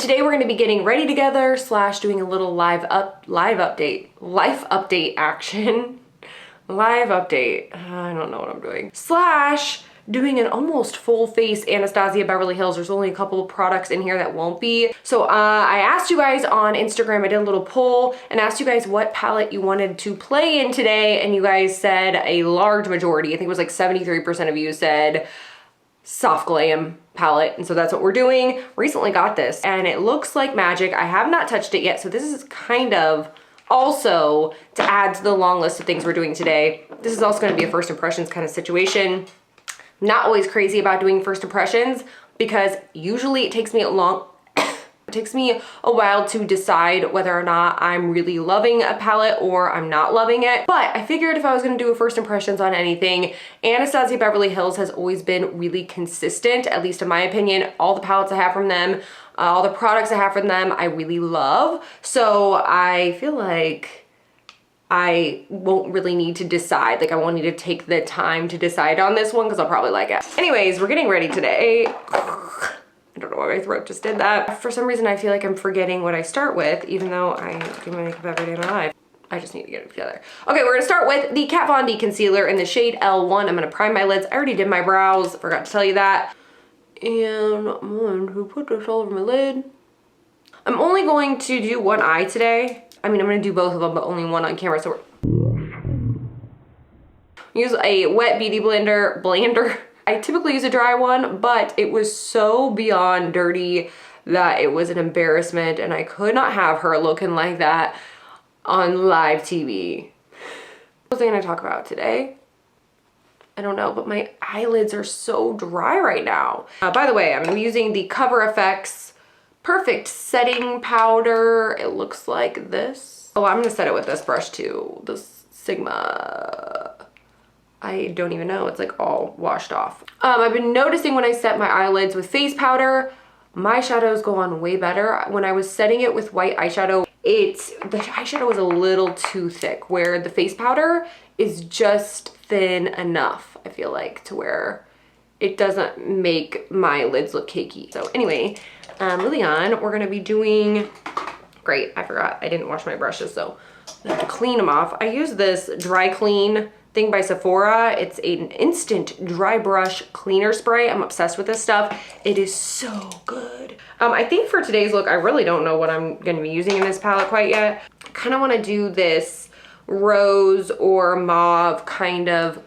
today we're going to be getting ready together slash doing a little life update action. Live update. I don't know what I'm doing. Slash doing an almost full face Anastasia Beverly Hills. There's only a couple of products in here that won't be. So I asked you guys on Instagram, I did a little poll and asked you guys what palette you wanted to play in today. And you guys said a large majority, I think it was like 73% of you said soft glam palette. And so that's what we're doing. Recently got this and it looks like magic. I have not touched it yet. So this is kind of also to add to the long list of things we're doing today. This is also going to be a first impressions kind of situation. Not always crazy about doing first impressions because usually it takes me a while to decide whether or not I'm really loving a palette or I'm not loving it. But I figured if I was gonna do a first impressions on anything, Anastasia Beverly Hills has always been really consistent, at least in my opinion. All the palettes I have from them, all the products I have from them, I really love. So I feel like I won't really need to decide. Like I won't need to take the time to decide on this one because I'll probably like it. Anyways, we're getting ready today. I don't know why my throat just did that. For some reason, I feel like I'm forgetting what I start with, even though I do my makeup every day of my life. I just need to get it together. Okay, we're gonna start with the Kat Von D concealer in the shade L1. I'm gonna prime my lids. I already did my brows, forgot to tell you that. And I'm going to put this all over my lid. I'm only going to do one eye today. I mean, I'm gonna do both of them, but only one on camera, so use a wet beauty blender. I typically use a dry one, but it was so beyond dirty that it was an embarrassment and I could not have her looking like that on live TV. What was I gonna talk about today? I don't know, but my eyelids are so dry right now. By the way, I'm using the Cover FX Perfect Setting Powder. It looks like this. Oh, I'm gonna set it with this brush too. This Sigma. I don't even know, it's like all washed off. I've been noticing when I set my eyelids with face powder, my shadows go on way better. When I was setting it with white eyeshadow, the eyeshadow was a little too thick, where the face powder is just thin enough, I feel like, to where it doesn't make my lids look cakey. So anyway, moving on, we're gonna be doing, great, I forgot, I didn't wash my brushes, so I have to clean them off. I use this dry clean thing by Sephora. It's an instant dry brush cleaner spray. I'm obsessed with this stuff. It is so good. I think for today's look, I really don't know what I'm gonna be using in this palette quite yet. I kind of want to do this rose or mauve kind of,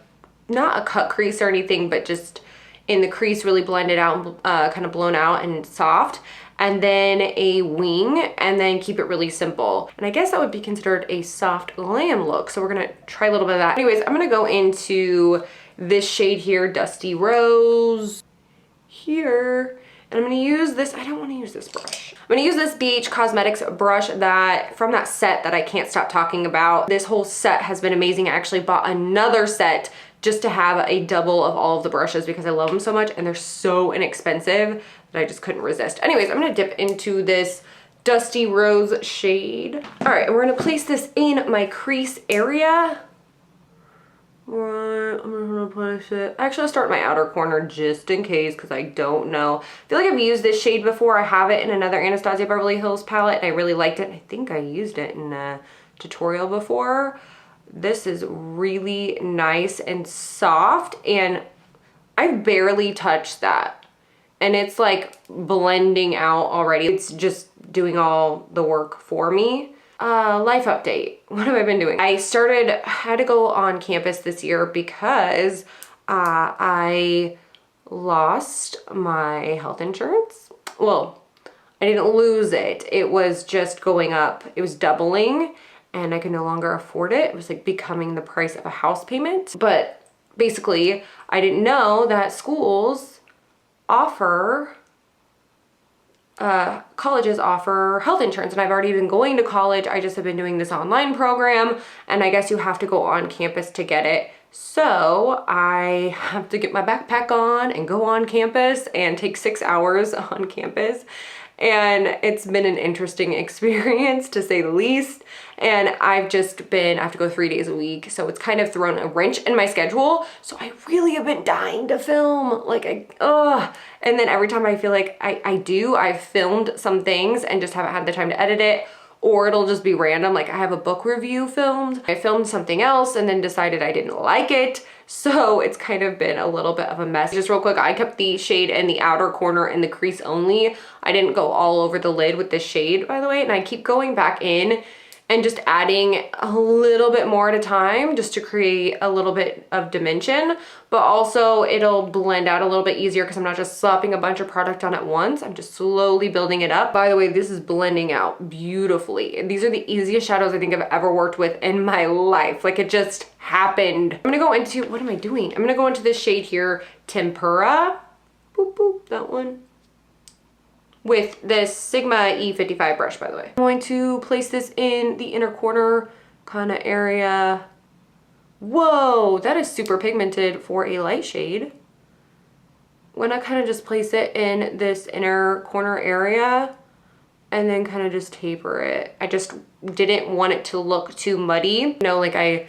not a cut crease or anything, but just in the crease really blended out, kind of blown out and soft. And then a wing, and then keep it really simple. And I guess that would be considered a soft glam look. So we're gonna try a little bit of that. Anyways, I'm gonna go into this shade here, Dusty Rose, here. And I'm gonna use this, I don't wanna use this brush. I'm gonna use this BH Cosmetics brush from that set that I can't stop talking about. This whole set has been amazing. I actually bought another set just to have a double of all of the brushes because I love them so much and they're so inexpensive that I just couldn't resist. Anyways, I'm gonna dip into this Dusty Rose shade. All right, and we're gonna place this in my crease area. Right, I'm gonna place it. Actually, I'll start my outer corner just in case because I don't know. I feel like I've used this shade before. I have it in another Anastasia Beverly Hills palette and I really liked it. I think I used it in a tutorial before. This is really nice and soft and I've barely touched that. And it's like blending out already. It's just doing all the work for me. Life update. What have I been doing? I had to go on campus this year because I lost my health insurance. Well, I didn't lose it. It was just going up. It was doubling and I could no longer afford it. It was like becoming the price of a house payment. But basically, I didn't know that schools offer, colleges offer health insurance, and I've already been going to college. I just have been doing this online program, and I guess you have to go on campus to get it. So I have to get my backpack on and go on campus and take 6 hours on campus. and it's been an interesting experience to say the least. And I have to go 3 days a week, so it's kind of thrown a wrench in my schedule. So I really have been dying to film, like and then every time I feel like I've filmed some things and just haven't had the time to edit it, or it'll just be random. Like I have a book review filmed. I filmed something else and then decided I didn't like it. So it's kind of been a little bit of a mess. Just real quick, I kept the shade in the outer corner and the crease only. I didn't go all over the lid with the shade, by the way, and I keep going back in and just adding a little bit more at a time just to create a little bit of dimension, but also it'll blend out a little bit easier because I'm not just slapping a bunch of product on at once. I'm just slowly building it up. By the way, this is blending out beautifully. And these are the easiest shadows I think I've ever worked with in my life. Like it just happened. I'm gonna go into, what am I doing? I'm gonna go into this shade here, Tempura. Boop, boop, that one. With this Sigma E55 brush, by the way. I'm going to place this in the inner corner kind of area. Whoa, that is super pigmented for a light shade. When I kind of just place it in this inner corner area and then kind of just taper it. I just didn't want it to look too muddy. You know, like I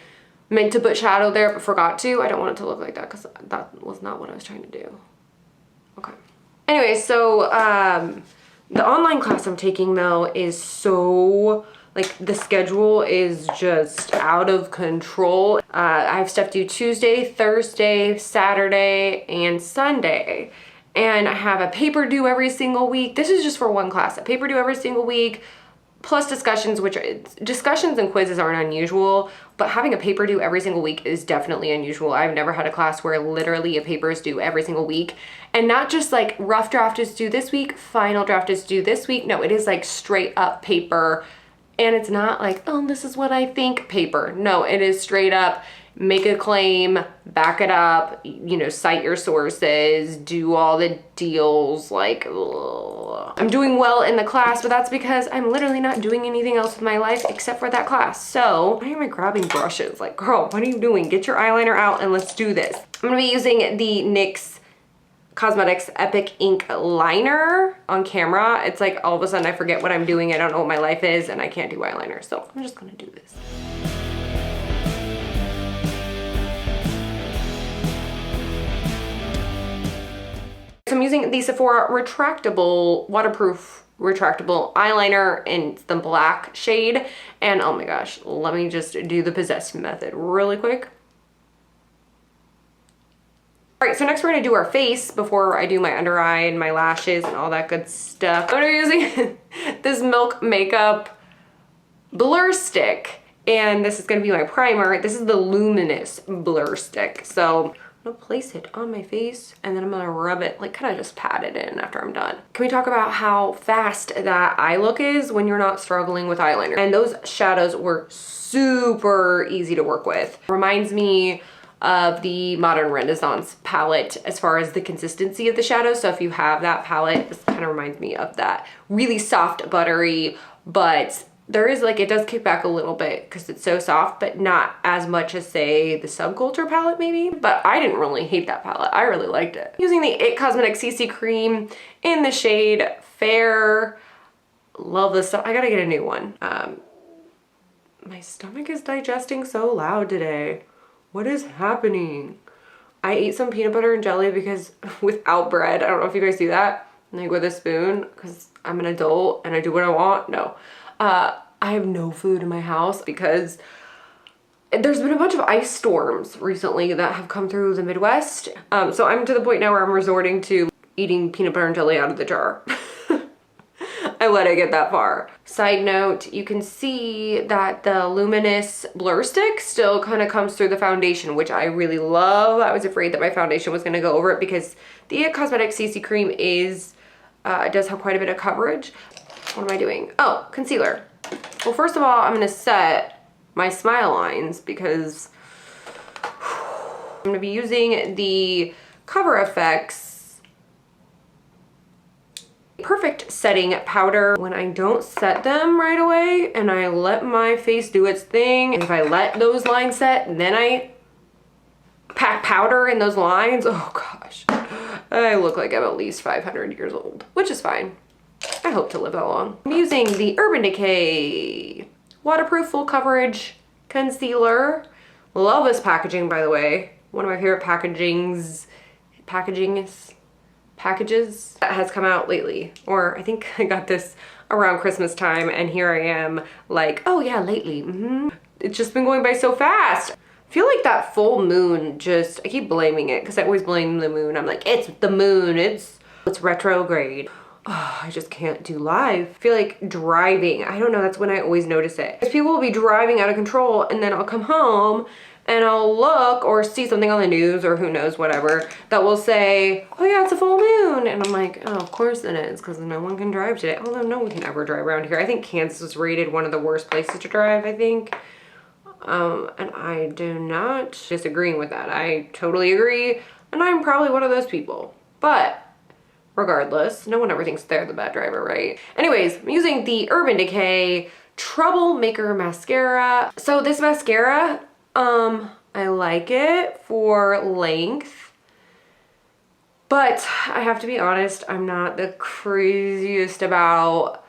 meant to put shadow there but forgot to. I don't want it to look like that because that was not what I was trying to do. Okay. Anyway, so the online class I'm taking though is so, like the schedule is just out of control. I have stuff due Tuesday, Thursday, Saturday, and Sunday. And I have a paper due every single week. This is just for one class, a paper due every single week, plus discussions, discussions and quizzes aren't unusual, but having a paper due every single week is definitely unusual. I've never had a class where literally a paper is due every single week, and not just like rough draft is due this week, final draft is due this week. No, it is like straight up paper, and it's not like, oh, this is what I think paper. No, it is straight up, make a claim, back it up, you know, cite your sources, do all the deals, like, ugh. I'm doing well in the class, but that's because I'm literally not doing anything else with my life except for that class. So why am I grabbing brushes? Like, girl, what are you doing? Get your eyeliner out and let's do this. I'm gonna be using the NYX Cosmetics Epic Ink Liner on camera. It's like all of a sudden I forget what I'm doing. I don't know what my life is and I can't do eyeliner. So I'm just gonna do this. So I'm using the Sephora retractable, waterproof retractable eyeliner in the black shade. And oh my gosh, let me just do the possessed method really quick. All right, so next we're gonna do our face before I do my under eye and my lashes and all that good stuff. I'm gonna be using this Milk Makeup Blur Stick. And this is gonna be my primer. This is the Luminous Blur Stick. So I'm gonna place it on my face and then I'm gonna rub it, like kind of just pat it in after I'm done. Can we talk about how fast that eye look is when you're not struggling with eyeliner? And those shadows were super easy to work with. Reminds me of the Modern Renaissance palette as far as the consistency of the shadows. So if you have that palette, this kind of reminds me of that. Really soft, buttery, but there is like, it does kick back a little bit because it's so soft, but not as much as say the Subculture palette maybe. But I didn't really hate that palette. I really liked it. Using the IT Cosmetics CC Cream in the shade Fair. Love this stuff. I gotta get a new one. My stomach is digesting so loud today. What is happening? I ate some peanut butter and jelly because without bread, I don't know if you guys do that, like with a spoon, because I'm an adult and I do what I want. No. I have no food in my house because there's been a bunch of ice storms recently that have come through the Midwest. So I'm to the point now where I'm resorting to eating peanut butter and jelly out of the jar. I let it get that far. Side note, you can see that the Luminous Blur Stick still kind of comes through the foundation, which I really love. I was afraid that my foundation was gonna go over it because the IT Cosmetics CC Cream is, does have quite a bit of coverage. What am I doing? Oh, concealer. Well, first of all, I'm gonna set my smile lines because I'm gonna be using the Cover FX Perfect Setting Powder. When I don't set them right away and I let my face do its thing, and if I let those lines set, then I pack powder in those lines, oh gosh, I look like I'm at least 500 years old, which is fine. I hope to live that long. I'm using the Urban Decay Waterproof Full Coverage Concealer. Love this packaging, by the way. One of my favorite packages that has come out lately. Or I think I got this around Christmas time, and here I am like, oh yeah, lately. It's just been going by so fast. I feel like that full moon just, I keep blaming it because I always blame the moon. I'm like, it's the moon, it's retrograde. Oh, I just can't do live. I feel like driving, I don't know, that's when I always notice it. Because people will be driving out of control, and then I'll come home and I'll look or see something on the news or who knows, whatever, that will say, oh yeah, it's a full moon. And I'm like, oh, of course it is, because no one can drive today. Although no one can ever drive around here. I think Kansas is rated one of the worst places to drive, I think. And I do not disagreeing with that. I totally agree, and I'm probably one of those people. But regardless, no one ever thinks they're the bad driver, right? Anyways, I'm using the Urban Decay Troublemaker Mascara. So this mascara, I like it for length, but I have to be honest, I'm not the craziest about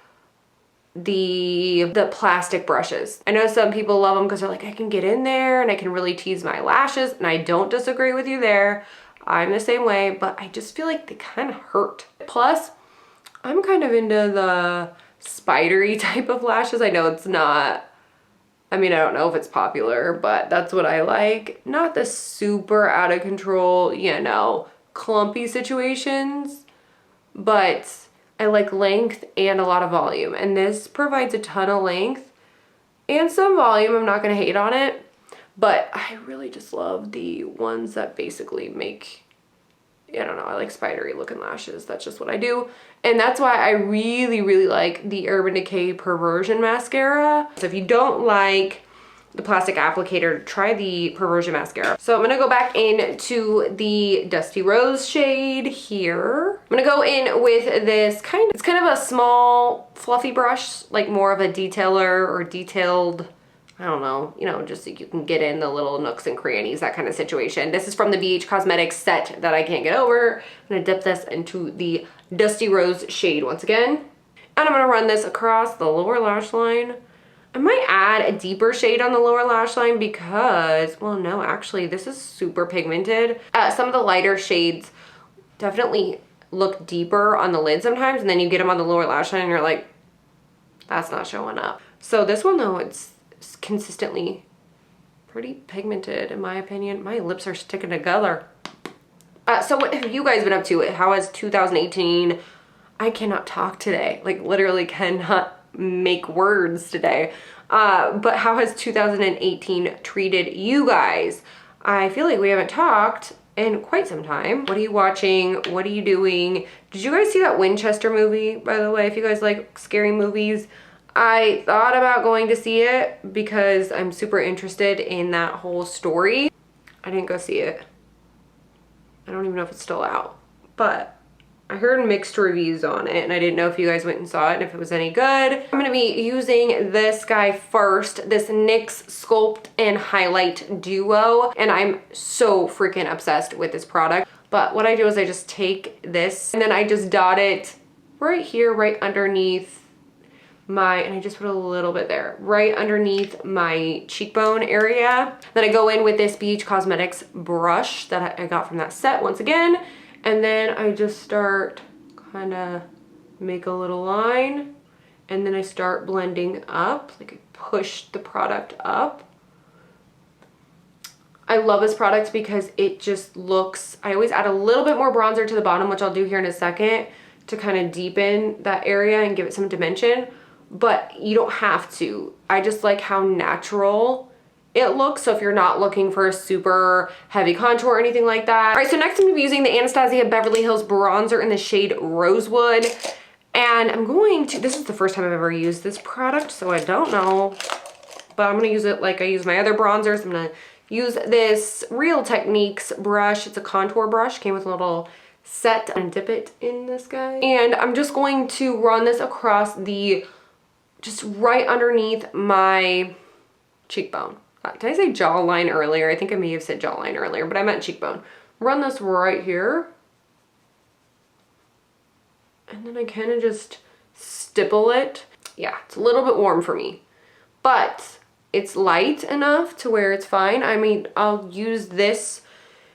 the plastic brushes. I know some people love them because they're like, I can get in there and I can really tease my lashes, and I don't disagree with you there. I'm the same way, but I just feel like they kind of hurt. Plus, I'm kind of into the spidery type of lashes. I know it's not, I mean, I don't know if it's popular, but that's what I like. Not the super out of control, you know, clumpy situations, but I like length and a lot of volume. And this provides a ton of length and some volume. I'm not gonna hate on it, but I really just love the ones that basically make, I don't know, I like spidery looking lashes. That's just what I do. And that's why I really, really like the Urban Decay Perversion Mascara. So if you don't like the plastic applicator, try the Perversion Mascara. So I'm gonna go back into the Dusty Rose shade here. I'm gonna go in with this it's kind of a small fluffy brush, like more of a detailer or detailed, I don't know, you know, just so you can get in the little nooks and crannies, that kind of situation. This is from the BH Cosmetics set that I can't get over. I'm gonna dip this into the Dusty Rose shade once again. And I'm gonna run this across the lower lash line. I might add a deeper shade on the lower lash line because, well, no, actually, this is super pigmented. Some of the lighter shades definitely look deeper on the lid sometimes, and then you get them on the lower lash line and you're like, that's not showing up. So this one, though, it's consistently pretty pigmented, in my opinion. My lips are sticking together. So what have you guys been up to? How has 2018, I cannot talk today, like literally cannot make words today. But how has 2018 treated you guys? I feel like we haven't talked in quite some time. What are you watching? What are you doing? Did you guys see that Winchester movie, by the way? If you guys like scary movies, I thought about going to see it because I'm super interested in that whole story. I didn't go see it. I don't even know if it's still out, but I heard mixed reviews on it, and I didn't know if you guys went and saw it and if it was any good. I'm gonna be using this guy first, this NYX Sculpt and Highlight Duo, and I'm so freaking obsessed with this product. But what I do is I just take this and then I just dot it right here, right underneath my, and I just put a little bit there, right underneath my cheekbone area. Then I go in with this BH Cosmetics brush that I got from that set once again. And then I just start kind of make a little line, and then I start blending up, like I push the product up. I love this product because it just looks, I always add a little bit more bronzer to the bottom, which I'll do here in a second, to kind of deepen that area and give it some dimension, but you don't have to. I just like how natural it looks, so if you're not looking for a super heavy contour or anything like that. All right, so next I'm gonna be using the Anastasia Beverly Hills bronzer in the shade Rosewood. And I'm going to, this is the first time I've ever used this product, so I don't know, but I'm gonna use it like I use my other bronzers. I'm gonna use this Real Techniques brush. It's a contour brush, came with a little set, and dip it in this guy. And I'm just going to run this across the, just right underneath my cheekbone. Did I say jawline earlier? I think I may have said jawline earlier, but I meant cheekbone. Run this right here. And then I kind of just stipple it. Yeah, it's a little bit warm for me, but it's light enough to where it's fine. I mean, I'll use this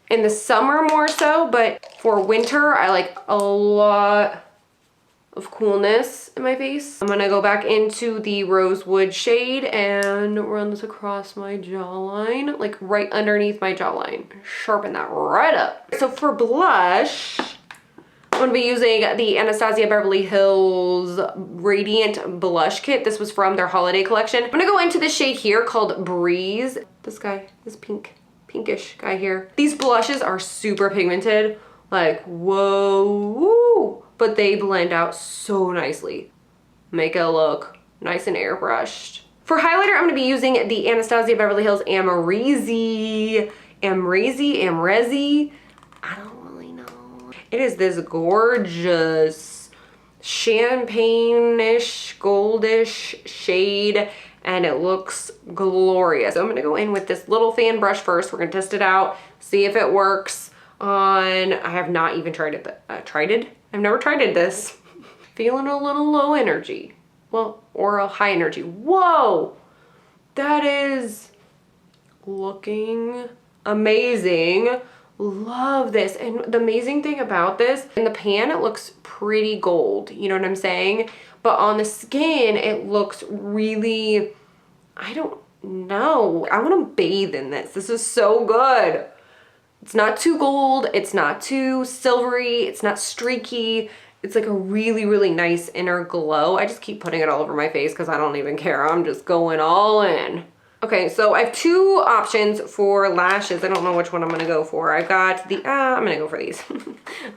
in the summer more so, but for winter, I like a lot of coolness in my face. I'm gonna go back into the Rosewood shade and run this across my jawline, like right underneath my jawline. Sharpen that right up. So for blush, I'm gonna be using the Anastasia Beverly Hills Radiant Blush Kit. This was from their holiday collection. I'm gonna go into this shade here called Breeze. This guy, this pinkish guy here. These blushes are super pigmented, like whoa, but they blend out so nicely. Make it look nice and airbrushed. For highlighter, I'm gonna be using the Anastasia Beverly Hills Amrezi. I don't really know. It is this gorgeous champagne-ish, goldish shade, and it looks glorious. So I'm gonna go in with this little fan brush first. We're gonna test it out, see if it works on, I have not even tried it, I've never tried this. Feeling a little low energy. Well, or a high energy. Whoa, that is looking amazing. Love this. And the amazing thing about this, in the pan, it looks pretty gold. You know what I'm saying? But on the skin, it looks really, I don't know. I want to bathe in this. This is so good. It's not too gold. It's not too silvery. It's not streaky. It's like a really, really nice inner glow. I just keep putting it all over my face because I don't even care. I'm just going all in. Okay, so I have two options for lashes. I don't know which one I'm gonna go for. I've got the, I'm gonna go for these.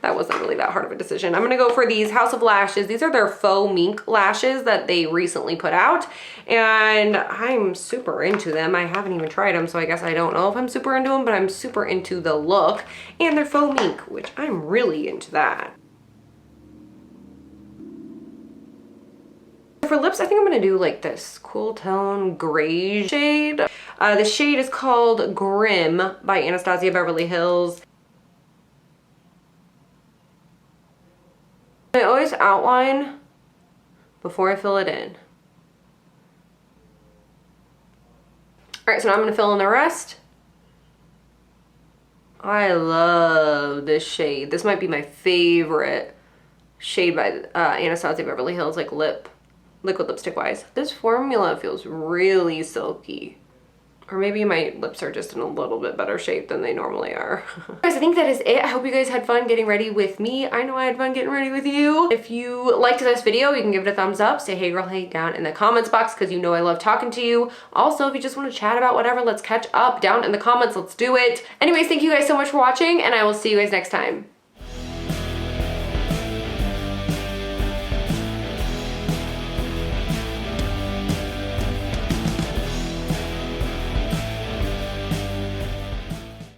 That wasn't really that hard of a decision. I'm gonna go for these House of Lashes. These are their faux mink lashes that they recently put out, and I'm super into them. I haven't even tried them, so I guess I don't know if I'm super into them, but I'm super into the look, and they're faux mink, which I'm really into that. For lips, I think I'm gonna do like this cool tone gray shade. The shade is called Grim by Anastasia Beverly Hills. I always outline before I fill it in. All right, so now I'm gonna fill in the rest. I love this shade. This might be my favorite shade by Anastasia Beverly Hills, like liquid lipstick wise. This formula feels really silky. Or maybe my lips are just in a little bit better shape than they normally are. Guys, I think that is it. I hope you guys had fun getting ready with me. I know I had fun getting ready with you. If you liked this video, you can give it a thumbs up. Say hey girl, hey down in the comments box because you know I love talking to you. Also, if you just want to chat about whatever, let's catch up down in the comments. Let's do it. Anyways, thank you guys so much for watching, and I will see you guys next time.